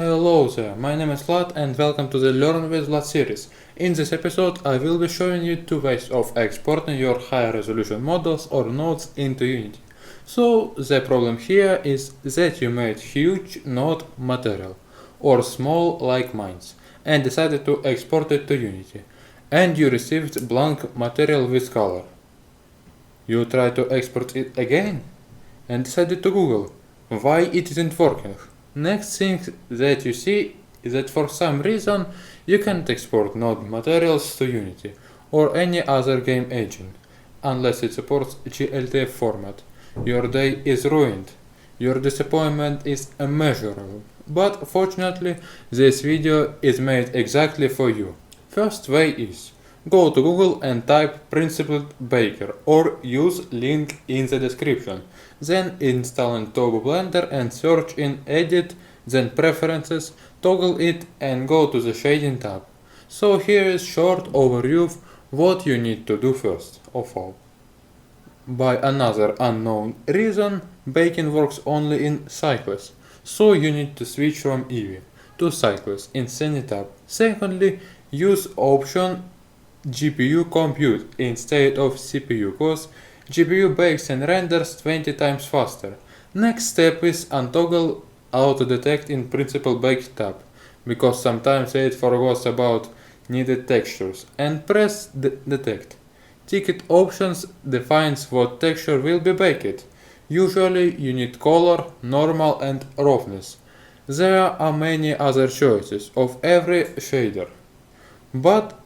Hello there, my name is Vlad and welcome to the Learn with Vlad series. In this episode I will be showing you two ways of exporting your high resolution models or nodes into Unity. So the problem here is that you made huge node material, or small like mines, and decided to export it to Unity, and you received blank material with color. You try to export it again, and decided to Google why it isn't working. Next thing that you see is that for some reason you can't export node materials to Unity or any other game engine unless it supports GLTF format. Your day is ruined. Your disappointment is immeasurable. But fortunately this video is made exactly for you. First way is go to Google and type Principled Baker or use link in the description. Then install in Toggle Blender and search in Edit, then Preferences, toggle it and go to the Shading tab. So here is short overview of what you need to do first of all. By another unknown reason, baking works only in cycles, so you need to switch from Eevee to cycles in Scene tab. Secondly, use option GPU compute instead of CPU, cause GPU bakes and renders 20 times faster. Next step is untoggle auto detect in Principal Bake tab, because sometimes it forgets about needed textures, and press detect. Ticket options defines what texture will be baked. Usually you need color, normal and roughness. There are many other choices of every shader, but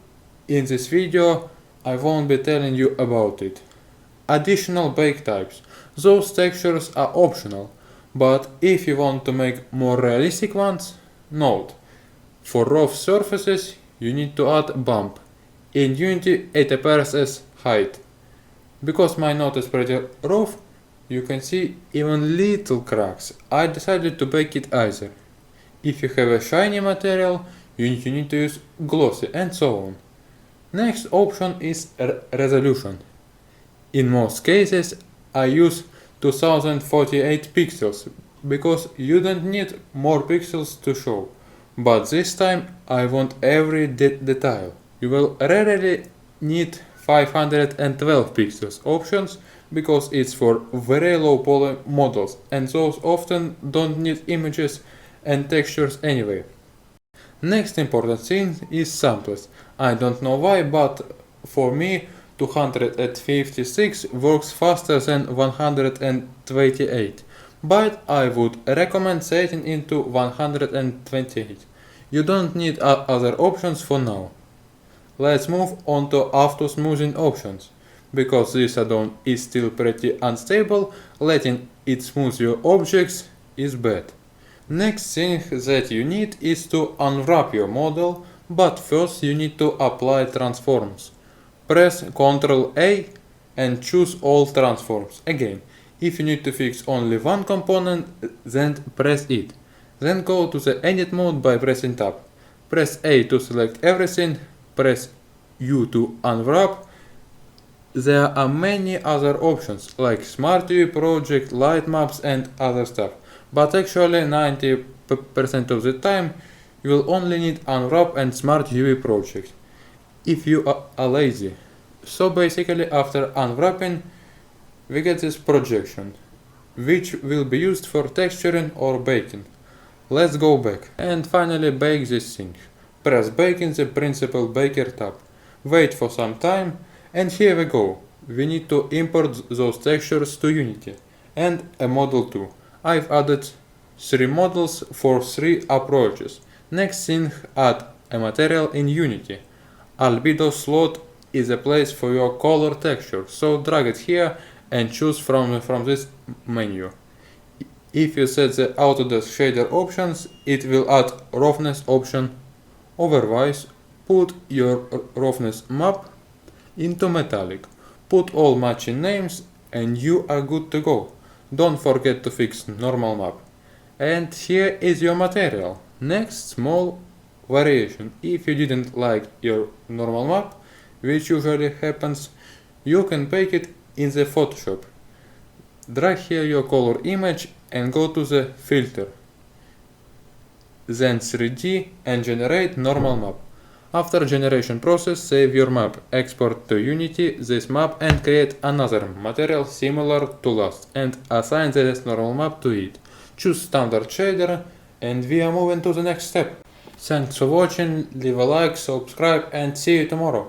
in this video I won't be telling you about it. Additional bake types. Those textures are optional, but if you want to make more realistic ones, note, for rough surfaces you need to add bump. In Unity it appears as height. Because my node is pretty rough, you can see even little cracks. I decided to bake it either. If you have a shiny material, you need to use glossy and so on. Next option is resolution. In most cases I use 2048 pixels because you don't need more pixels to show, but this time I want every detail. You will rarely need 512 pixels options because it's for very low poly models and those often don't need images and textures anyway. Next important thing is samples. I don't know why, but for me 256 works faster than 128, but I would recommend setting into 128. You don't need other options for now. Let's move on to auto smoothing options. Because this add-on is still pretty unstable, letting it smooth your objects is bad. Next thing that you need is to unwrap your model, but first you need to apply transforms. Press Ctrl A and choose all transforms. Again, if you need to fix only one component, then press it. Then go to the Edit mode by pressing Tab. Press A to select everything, press U to unwrap. There are many other options like Smart UV project, light maps and other stuff. But actually 90% of the time you will only need unwrap and Smart UV project if you are lazy. So basically after unwrapping we get this projection, which will be used for texturing or baking. Let's go back and finally bake this thing. Press bake in the Principal Baker tab. Wait for some time and here we go. We need to import those textures to Unity and a model too. I've added 3 models for 3 approaches. Next thing, add a material in Unity. Albedo slot is a place for your color texture, so drag it here and choose from this menu. If you set the Autodesk shader options, it will add roughness option. Otherwise, put your roughness map into metallic. Put all matching names and you are good to go. Don't forget to fix normal map. And here is your material. Next, small variation. If you didn't like your normal map, which usually happens, you can bake it in the Photoshop. Drag here your color image and go to the filter. then 3D and generate normal map. After generation process, save your map, export to Unity this map and create another material similar to last and assign this normal map to it. Choose standard shader and we are moving to the next step. Thanks for watching, leave a like, subscribe and see you tomorrow.